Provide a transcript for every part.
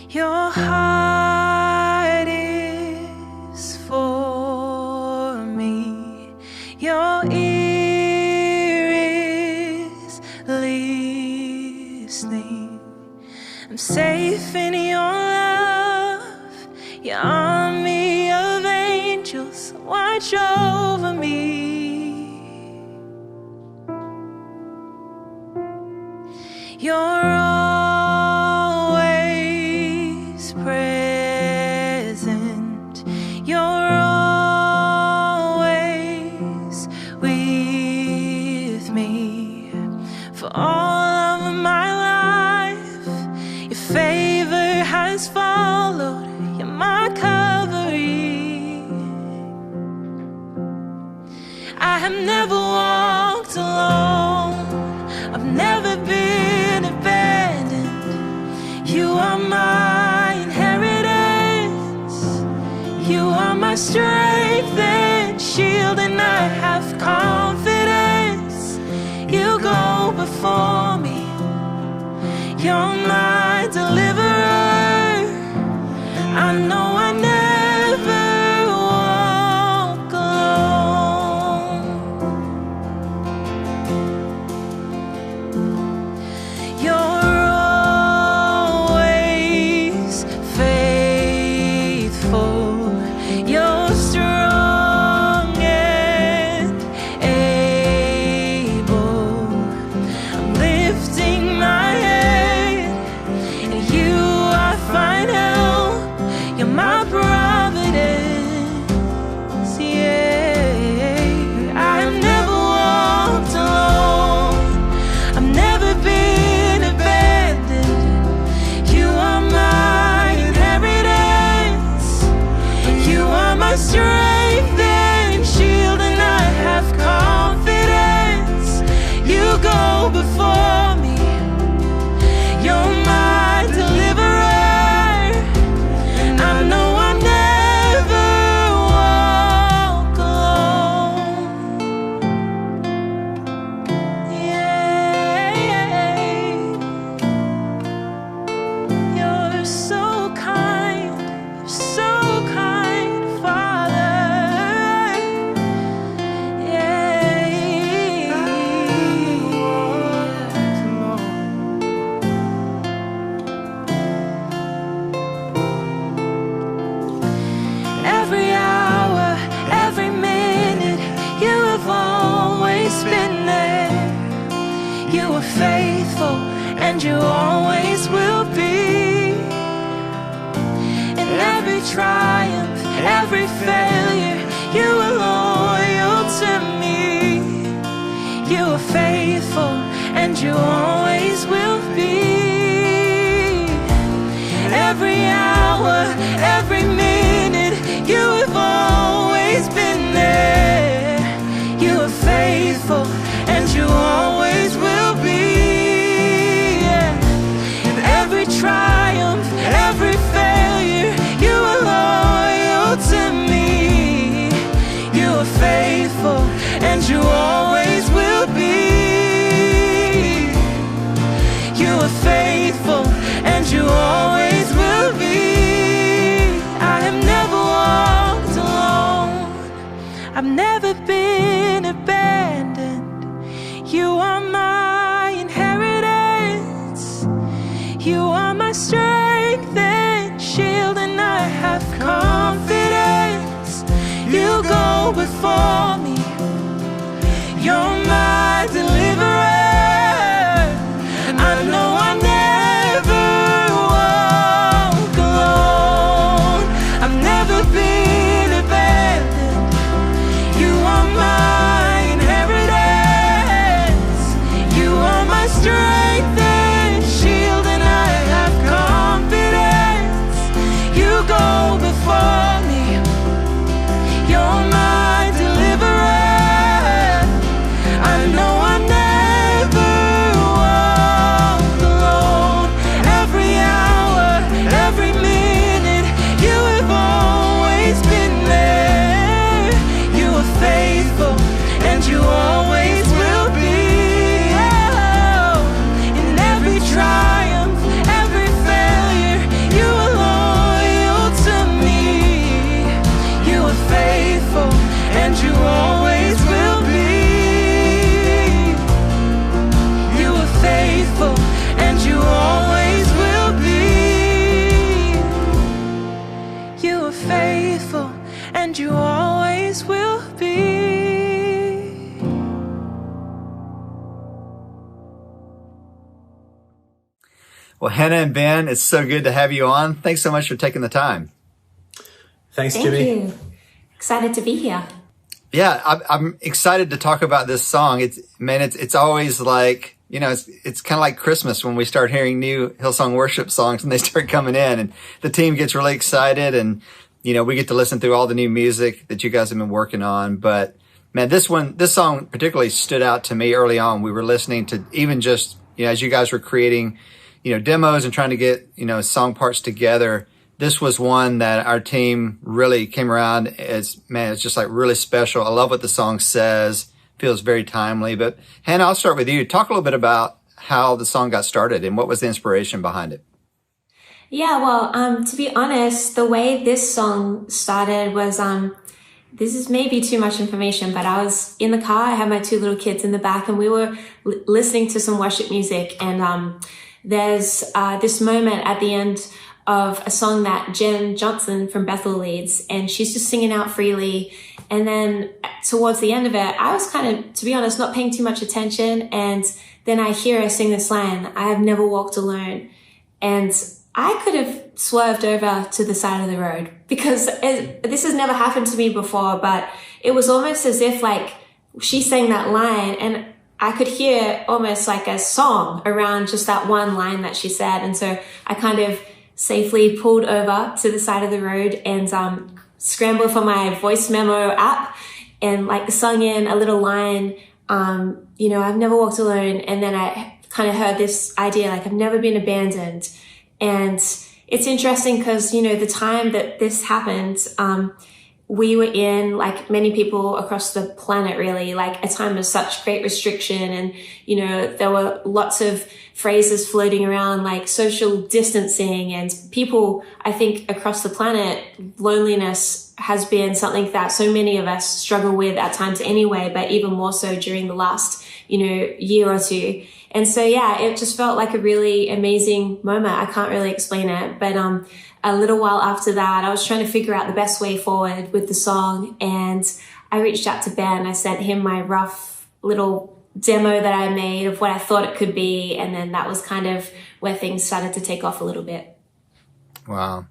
Your heart is for me. Your ear is listening. I'm safe in your love. Your army of angels watch over me. You're always present. You're always with me. For all of my life, your favor has followed. You're my covering. I have never walked alone. I've never been abandoned. You are my inheritance. You are my strength and shield, and I have confidence. You go before me. You're my deliverer. I know I never walk alone. You're always faithful. You're strong and able. I'm lifting my head, and you I find help. You're my providence, yeah. I have never walked alone. I've never been abandoned. You are my inheritance. You are my strength and shield, and I have confidence. You go before me. You're my deliverer. I know I never walk alone. Yeah. You're so kind, Father. Yeah. Every hour, every minute, you have always been there. You are faithful, and you always will be. In every triumph, every failure, you are loyal to me. You are faithful, and you always will be. Every hour, every minute, you have always been there. You are faithful, and you always will be. In every triumph, every failure, you are loyal to me. You are faithful, and you always will be. You are faithful, and you always will be. I have never walked alone. I've never been abandoned. You are my inheritance. You are my strength and shield, and I have confidence. You go before me. You're my deliverer. I know I never walk alone. I've never been abandoned. You are my inheritance. You are my strength and shield, and I have confidence. You go before me. You're my deliverer. Well, Hannah and Ben, it's so good to have you on. Thanks so much for taking the time. Thanks, Thank Jimmy. you. Excited to be here. Yeah, I'm excited to talk about this song. It's always like, it's kind of like Christmas when we start hearing new Hillsong worship songs and they start coming in and the team gets really excited and, we get to listen through all the new music that you guys have been working on. But man, this song particularly stood out to me early on. We were listening to even just, as you guys were creating, demos and trying to get, song parts together. This was one that our team really came around as, man, it's just like really special. I love what the song says, feels very timely. But Hannah, I'll start with you. Talk a little bit about how the song got started and what was the inspiration behind it. Yeah, well, to be honest, the way this song started was, this is maybe too much information, but I was in the car. I had my 2 little kids in the back and we were listening to some worship music. And there's this moment at the end of a song that Jen Johnson from Bethel leads, and she's just singing out freely. And then towards the end of it, I was kind of, to be honest, not paying too much attention. And then I hear her sing this line, "I have never walked alone." And I could have swerved over to the side of the road because this has never happened to me before, but it was almost as if like she sang that line and I could hear almost like a song around just that one line that she said. And so I kind of safely pulled over to the side of the road and scrambled for my voice memo app and like sung in a little line, "I've never walked alone." And then I kind of heard this idea, like, "I've never been abandoned." And it's interesting because, the time that this happened, we were in, like many people across the planet, really, like a time of such great restriction. And, there were lots of phrases floating around like social distancing, and people, I think across the planet, loneliness has been something that so many of us struggle with at times anyway, but even more so during the last, year or two. And so, yeah, it just felt like a really amazing moment. I can't really explain it, but a little while after that, I was trying to figure out the best way forward with the song. And I reached out to Ben. I sent him my rough little demo that I made of what I thought it could be. And then that was kind of where things started to take off a little bit. Wow.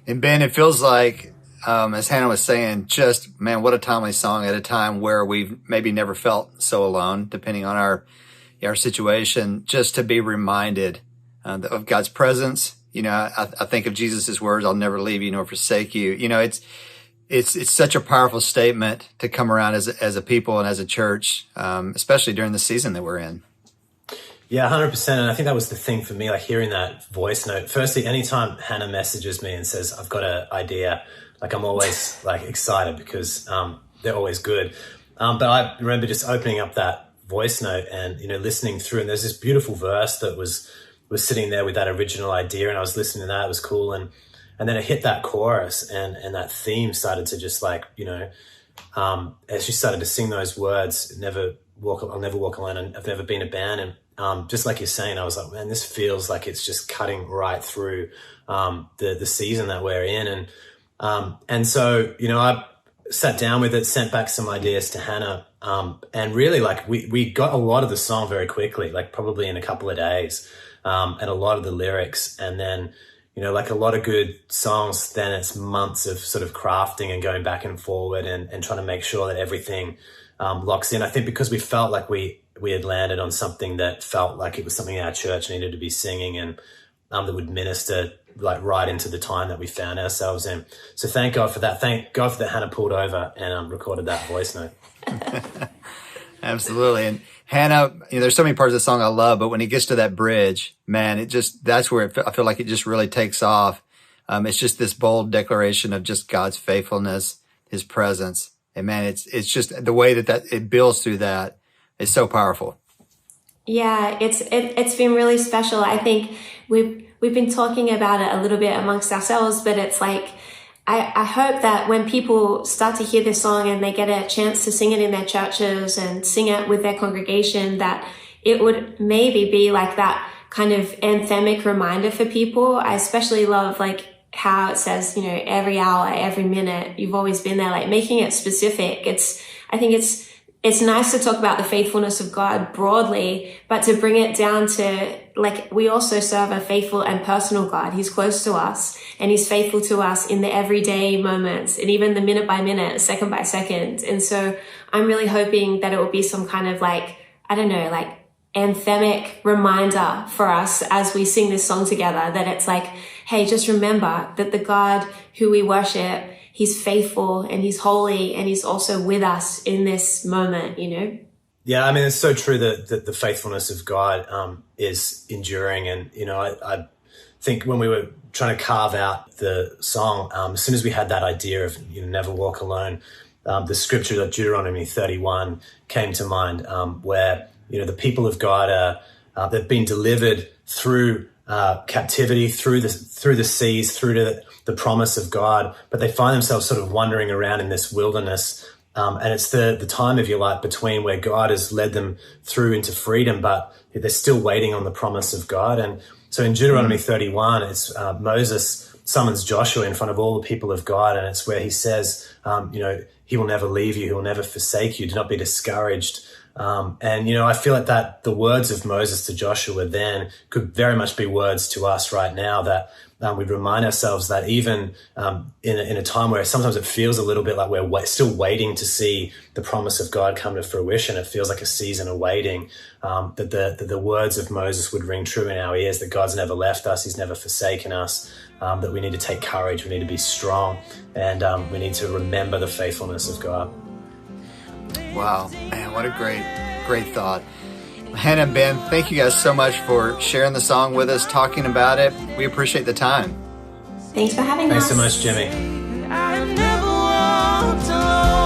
And Ben, it feels like, as Hannah was saying, just, man, what a timely song at a time where we've maybe never felt so alone, depending on our situation, just to be reminded of God's presence. I think of Jesus' words, "I'll never leave you nor forsake you." It's such a powerful statement to come around as a people and as a church, especially during the season that we're in. Yeah, 100%. And I think that was the thing for me, like hearing that voice note. Firstly, anytime Hannah messages me and says, "I've got an idea," like I'm always like excited because they're always good. But I remember just opening up that voice note and, listening through, and there's this beautiful verse that was sitting there with that original idea, and I was listening to that. It was cool. And then it hit that chorus and that theme started to just like, as she started to sing those words, I'll never walk alone, and I've never been abandoned. Just like you're saying, I was like, man, this feels like it's just cutting right through the season that we're in. And so, I sat down with it, sent back some ideas to Hannah, and really like we got a lot of the song very quickly, like probably in a couple of days, and a lot of the lyrics. And then, like a lot of good songs, then it's months of sort of crafting and going back and forward and trying to make sure that everything locks in. I think because we felt like we had landed on something that felt like it was something our church needed to be singing and that would minister like right into the time that we found ourselves in. So thank God for that. Thank God for that Hannah pulled over and recorded that voice note. Absolutely. And Hannah, there's so many parts of the song I love, but when he gets to that bridge, man, that's where I feel like it just really takes off. It's just this bold declaration of just God's faithfulness, his presence. And man, it's just the way that it builds through that is so powerful. Yeah, it's been really special. I think we've been talking about it a little bit amongst ourselves, but it's like, I hope that when people start to hear this song and they get a chance to sing it in their churches and sing it with their congregation, that it would maybe be like that kind of anthemic reminder for people. I especially love like how it says, every hour, every minute, you've always been there, like making it specific. I think it's it's nice to talk about the faithfulness of God broadly, but to bring it down to, like, we also serve a faithful and personal God. He's close to us, and he's faithful to us in the everyday moments, and even the minute by minute, second by second. And so I'm really hoping that it will be some kind of, like, I don't know, like anthemic reminder for us as we sing this song together, that it's like, hey, just remember that the God who we worship, he's faithful and he's holy, and he's also with us in this moment, you know? Yeah, I mean, it's so true that the faithfulness of God is enduring. And, you know, I think when we were trying to carve out the song, as soon as we had that idea of, you know, never walk alone, the scripture of Deuteronomy 31 came to mind, where, you know, the people of God they've been delivered through captivity, through the seas, through to the promise of God, but they find themselves sort of wandering around in this wilderness. And it's the time, if you like, between where God has led them through into freedom, but they're still waiting on the promise of God. And so in Deuteronomy 31, it's Moses summons Joshua in front of all the people of God, and it's where he says, you know, he will never leave you, he will never forsake you, do not be discouraged. And, you know, I feel like that the words of Moses to Joshua then could very much be words to us right now, that we'd remind ourselves that even in a time where sometimes it feels a little bit like we're still waiting to see the promise of God come to fruition, it feels like a season of waiting, that the words of Moses would ring true in our ears, that God's never left us, he's never forsaken us, that we need to take courage, we need to be strong, and we need to remember the faithfulness of God. Wow, man, what a great thought. Hannah and Ben, thank you guys so much for sharing the song with us, talking about it. We appreciate the time. Thanks for having us. Thanks so much, Jimmy. I've never walked alone.